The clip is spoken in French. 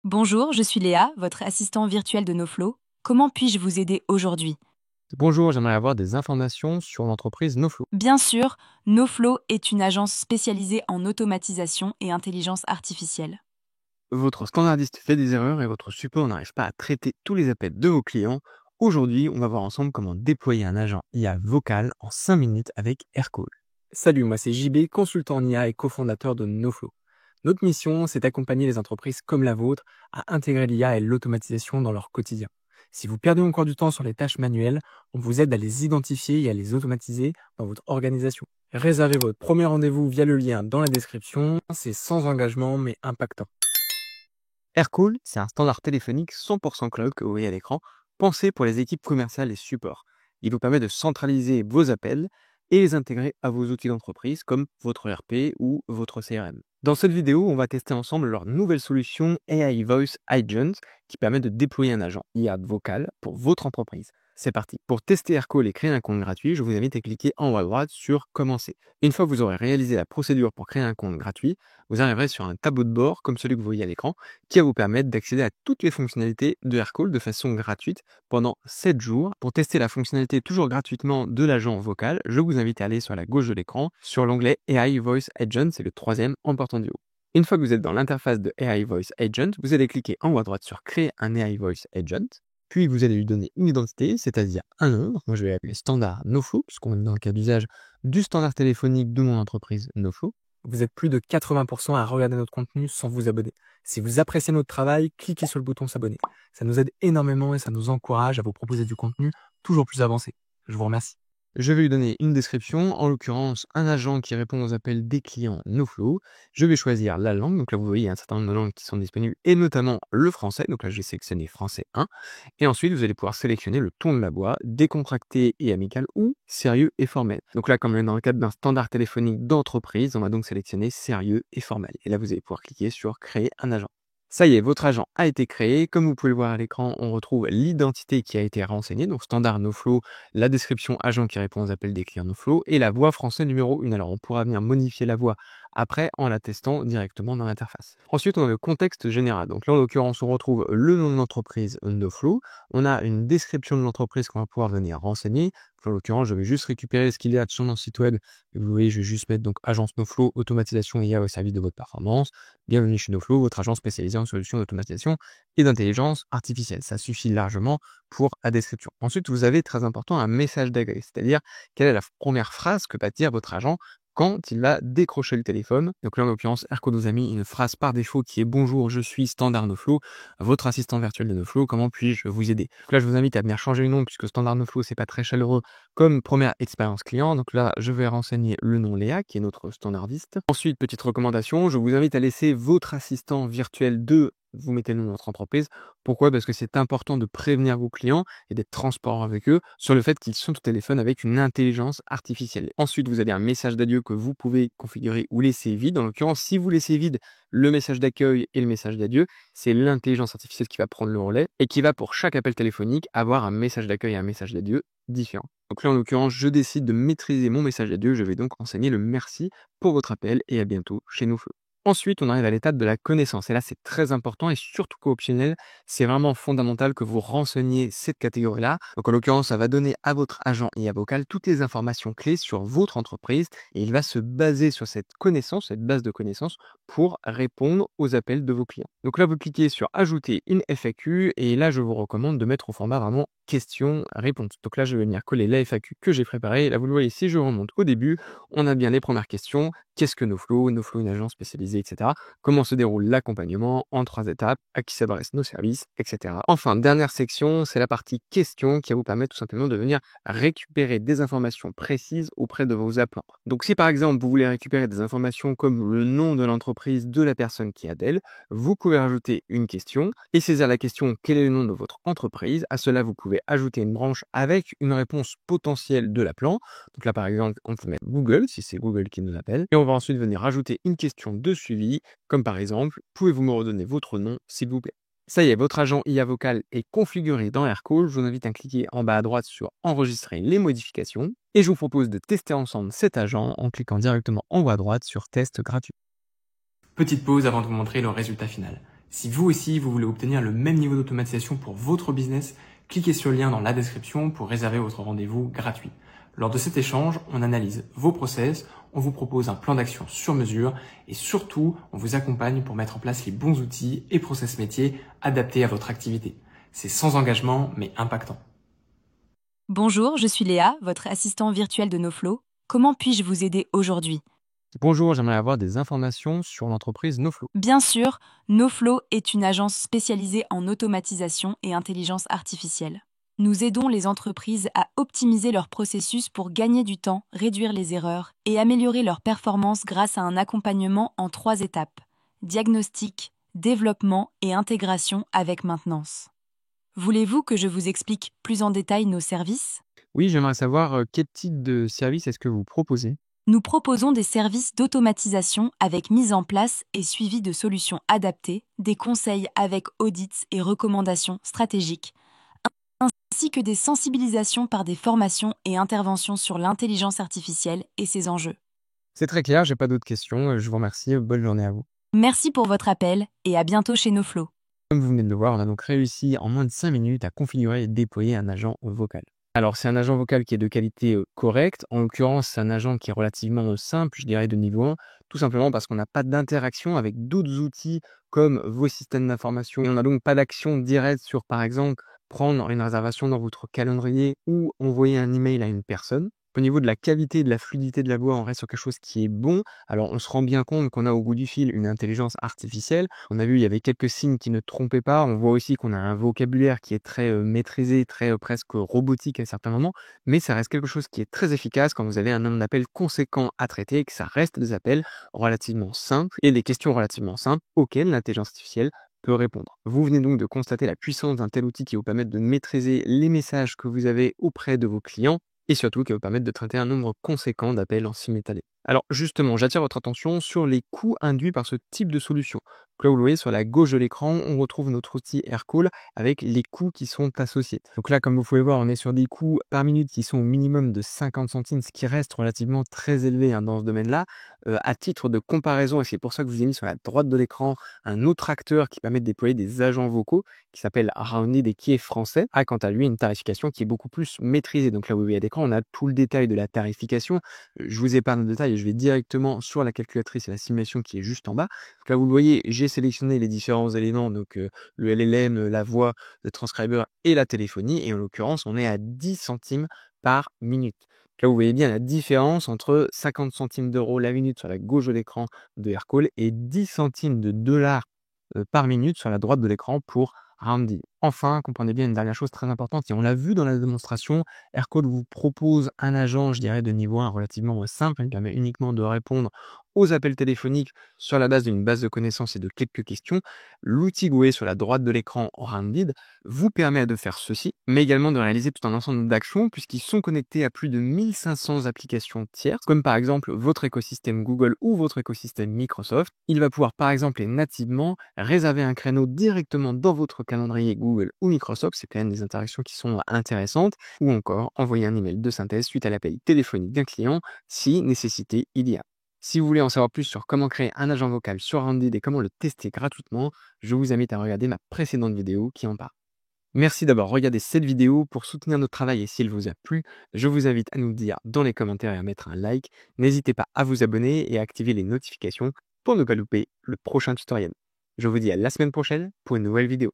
Bonjour, je suis Léa, votre assistant virtuel de NoFlow. Comment puis-je vous aider aujourd'hui? Bonjour, j'aimerais avoir des informations sur l'entreprise NoFlow. Bien sûr, NoFlow est une agence spécialisée en automatisation et intelligence artificielle. Votre standardiste fait des erreurs et votre support n'arrive pas à traiter tous les appels de vos clients. Aujourd'hui, on va voir ensemble comment déployer un agent IA vocal en 5 minutes avec Aircall. Salut, moi c'est JB, consultant en IA et cofondateur de NoFlow. Notre mission, c'est d'accompagner les entreprises comme la vôtre à intégrer l'IA et l'automatisation dans leur quotidien. Si vous perdez encore du temps sur les tâches manuelles, on vous aide à les identifier et à les automatiser dans votre organisation. Réservez votre premier rendez-vous via le lien dans la description, c'est sans engagement mais impactant. Aircall, c'est un standard téléphonique 100% cloud que vous voyez à l'écran, pensé pour les équipes commerciales et support. Il vous permet de centraliser vos appels et les intégrer à vos outils d'entreprise comme votre ERP ou votre CRM. Dans cette vidéo, on va tester ensemble leur nouvelle solution AI Voice Agent qui permet de déployer un agent IA vocal pour votre entreprise. C'est parti. Pour tester Aircall et créer un compte gratuit, je vous invite à cliquer en haut à droite sur Commencer. Une fois que vous aurez réalisé la procédure pour créer un compte gratuit, vous arriverez sur un tableau de bord comme celui que vous voyez à l'écran qui va vous permettre d'accéder à toutes les fonctionnalités de Aircall de façon gratuite pendant 7 jours. Pour tester la fonctionnalité toujours gratuitement de l'agent vocal, je vous invite à aller sur la gauche de l'écran sur l'onglet AI Voice Agent, c'est le troisième en partant du haut. Une fois que vous êtes dans l'interface de AI Voice Agent, vous allez cliquer en haut à droite sur Créer un AI Voice Agent. Puis vous allez lui donner une identité, c'est-à-dire un nom. Donc moi je vais l'appeler standard NoFlow, puisqu'on est dans le cas d'usage du standard téléphonique de mon entreprise NoFlow. Vous êtes plus de 80% à regarder notre contenu sans vous abonner. Si vous appréciez notre travail, cliquez sur le bouton s'abonner. Ça nous aide énormément et ça nous encourage à vous proposer du contenu toujours plus avancé. Je vous remercie. Je vais lui donner une description, en l'occurrence un agent qui répond aux appels des clients NoFlow. Je vais choisir la langue, donc là vous voyez un certain nombre de langues qui sont disponibles, et notamment le français, donc là je vais sélectionner français 1. Et ensuite vous allez pouvoir sélectionner le ton de la voix, décontracté et amical ou sérieux et formel. Donc là comme on est dans le cadre d'un standard téléphonique d'entreprise, on va donc sélectionner sérieux et formel. Et là vous allez pouvoir cliquer sur créer un agent. Ça y est, votre agent a été créé. Comme vous pouvez le voir à l'écran, on retrouve l'identité qui a été renseignée, donc standard NoFlow, la description agent qui répond aux appels des clients NoFlow et la voix français numéro 1. Alors on pourra venir modifier la voix après en la testant directement dans l'interface. Ensuite, on a le contexte général. Donc là, en l'occurrence, on retrouve le nom de l'entreprise NoFlow. On a une description de l'entreprise qu'on va pouvoir venir renseigner. En l'occurrence, je vais juste récupérer ce qu'il y a sur mon site web. Et vous voyez, je vais juste mettre donc agence NoFlow, automatisation IA au service de votre performance. Bienvenue chez NoFlow, votre agence spécialisée en solutions d'automatisation et d'intelligence artificielle. Ça suffit largement pour la description. Ensuite, vous avez, très important, un message d'accueil, c'est-à-dire quelle est la première phrase que va dire votre agent quand il va décrocher le téléphone. Donc là, en l'occurrence, Aircall nous a mis une phrase par défaut qui est bonjour, je suis standard NoFlow, votre assistant virtuel de NoFlow, comment puis-je vous aider? Donc là, je vous invite à venir changer le nom puisque standard NoFlow, c'est pas très chaleureux comme première expérience client. Donc là, je vais renseigner le nom Léa, qui est notre standardiste. Ensuite, petite recommandation, je vous invite à laisser votre assistant virtuel de vous mettez le nom de votre entreprise. Pourquoi? Parce que c'est important de prévenir vos clients et d'être transparent avec eux sur le fait qu'ils sont au téléphone avec une intelligence artificielle. Ensuite, vous avez un message d'adieu que vous pouvez configurer ou laisser vide. En l'occurrence, si vous laissez vide le message d'accueil et le message d'adieu, c'est l'intelligence artificielle qui va prendre le relais et qui va, pour chaque appel téléphonique, avoir un message d'accueil et un message d'adieu différent. Donc là, en l'occurrence, je décide de maîtriser mon message d'adieu. Je vais donc enseigner le merci pour votre appel et à bientôt chez nous. Ensuite, on arrive à l'étape de la connaissance. Et là, c'est très important et surtout qu'optionnel, c'est vraiment fondamental que vous renseigniez cette catégorie-là. Donc, en l'occurrence, ça va donner à votre agent IA vocal toutes les informations clés sur votre entreprise et il va se baser sur cette connaissance, cette base de connaissances pour répondre aux appels de vos clients. Donc là, vous cliquez sur Ajouter une FAQ et là, je vous recommande de mettre au format vraiment question-réponse. Donc là, je vais venir coller la FAQ que j'ai préparée. Là, vous le voyez, si je remonte au début, on a bien les premières questions. Qu'est-ce que NoFlow? NoFlow, une agence spécialisée, etc. Comment se déroule l'accompagnement en 3 étapes? À qui s'adressent nos services, etc. Enfin, dernière section, c'est la partie questions qui va vous permettre tout simplement de venir récupérer des informations précises auprès de vos appelants. Donc si par exemple, vous voulez récupérer des informations comme le nom de l'entreprise de la personne qui adèle, vous pouvez rajouter une question et saisir la question quel est le nom de votre entreprise. À cela, vous pouvez ajouter une branche avec une réponse potentielle de l'appelant. Donc là, par exemple, on peut mettre Google, si c'est Google qui nous appelle. Et on va ensuite venir rajouter une question de suivi, comme par exemple, pouvez-vous me redonner votre nom, s'il vous plaît? Ça y est, votre agent IA vocal est configuré dans Aircall. Je vous invite à cliquer en bas à droite sur Enregistrer les modifications. Et je vous propose de tester ensemble cet agent en cliquant directement en haut à droite sur Test gratuit. Petite pause avant de vous montrer le résultat final. Si vous aussi, vous voulez obtenir le même niveau d'automatisation pour votre business, cliquez sur le lien dans la description pour réserver votre rendez-vous gratuit. Lors de cet échange, on analyse vos process, on vous propose un plan d'action sur mesure et surtout, on vous accompagne pour mettre en place les bons outils et process métiers adaptés à votre activité. C'est sans engagement mais impactant. Bonjour, je suis Léa, votre assistant virtuel de NoFlow. Comment puis-je vous aider aujourd'hui? Bonjour, j'aimerais avoir des informations sur l'entreprise NoFlow. Bien sûr, NoFlow est une agence spécialisée en automatisation et intelligence artificielle. Nous aidons les entreprises à optimiser leurs processus pour gagner du temps, réduire les erreurs et améliorer leur performance grâce à un accompagnement en 3 étapes: diagnostic, développement et intégration avec maintenance. Voulez-vous que je vous explique plus en détail nos services? Oui, j'aimerais savoir quel type de service est-ce que vous proposez? Nous proposons des services d'automatisation avec mise en place et suivi de solutions adaptées, des conseils avec audits et recommandations stratégiques, ainsi que des sensibilisations par des formations et interventions sur l'intelligence artificielle et ses enjeux. C'est très clair, j'ai pas d'autres questions. Je vous remercie. Bonne journée à vous. Merci pour votre appel et à bientôt chez NoFlow. Comme vous venez de le voir, on a donc réussi en moins de 5 minutes à configurer et déployer un agent vocal. Alors, c'est un agent vocal qui est de qualité correcte. En l'occurrence, c'est un agent qui est relativement simple, je dirais de niveau 1, tout simplement parce qu'on n'a pas d'interaction avec d'autres outils comme vos systèmes d'information. Et on n'a donc pas d'action directe sur, par exemple, prendre une réservation dans votre calendrier ou envoyer un email à une personne. Au niveau de la qualité et de la fluidité de la voix, on reste sur quelque chose qui est bon. Alors, on se rend bien compte qu'on a au bout du fil une intelligence artificielle. On a vu, il y avait quelques signes qui ne trompaient pas. On voit aussi qu'on a un vocabulaire qui est très maîtrisé, très presque robotique à certains moments. Mais ça reste quelque chose qui est très efficace quand vous avez un nombre d'appels conséquent à traiter et que ça reste des appels relativement simples et des questions relativement simples auxquelles l'intelligence artificielle peut répondre. Vous venez donc de constater la puissance d'un tel outil qui vous permet de maîtriser les messages que vous avez auprès de vos clients et surtout qui va vous permettre de traiter un nombre conséquent d'appels en simultané. Alors justement, j'attire votre attention sur les coûts induits par ce type de solution. Donc là, vous le voyez sur la gauche de l'écran, on retrouve notre outil AirCall avec les coûts qui sont associés. Donc là, comme vous pouvez voir, on est sur des coûts par minute qui sont au minimum de 50 centimes, ce qui reste relativement très élevé dans ce domaine-là. À titre de comparaison, et c'est pour ça que je vous ai mis sur la droite de l'écran un autre acteur qui permet de déployer des agents vocaux qui s'appelle Rounded et qui est français, a quant à lui une tarification qui est beaucoup plus maîtrisée. Donc là, vous voyez à l'écran, on a tout le détail de la tarification. Je vous épargne le détail et je vais directement sur la calculatrice et la simulation qui est juste en bas. Donc là, vous le voyez, j'ai sélectionné les différents éléments, donc le LLM, la voix, le transcriber et la téléphonie. Et en l'occurrence, on est à 10 centimes par minute. Donc là, vous voyez bien la différence entre 50 centimes d'euros la minute sur la gauche de l'écran de AirCall et 10 centimes de dollars par minute sur la droite de l'écran pour Roundy. Enfin, comprenez bien une dernière chose très importante, et on l'a vu dans la démonstration, AirCall vous propose un agent, je dirais, de niveau 1 relativement simple. Il permet uniquement de répondre aux appels téléphoniques sur la base d'une base de connaissances et de quelques questions. L'outil que vous voyez sur la droite de l'écran Rounded vous permet de faire ceci, mais également de réaliser tout un ensemble d'actions puisqu'ils sont connectés à plus de 1500 applications tierces, comme par exemple votre écosystème Google ou votre écosystème Microsoft. Il va pouvoir par exemple et nativement réserver un créneau directement dans votre calendrier Google ou Microsoft, c'est quand même des interactions qui sont intéressantes, ou encore envoyer un email de synthèse suite à l'appel téléphonique d'un client si nécessité il y a. Si vous voulez en savoir plus sur comment créer un agent vocal sur Rounded et comment le tester gratuitement, je vous invite à regarder ma précédente vidéo qui en parle. Merci d'avoir regardé cette vidéo. Pour soutenir notre travail et s'il vous a plu, je vous invite à nous le dire dans les commentaires et à mettre un like. N'hésitez pas à vous abonner et à activer les notifications pour ne pas louper le prochain tutoriel. Je vous dis à la semaine prochaine pour une nouvelle vidéo.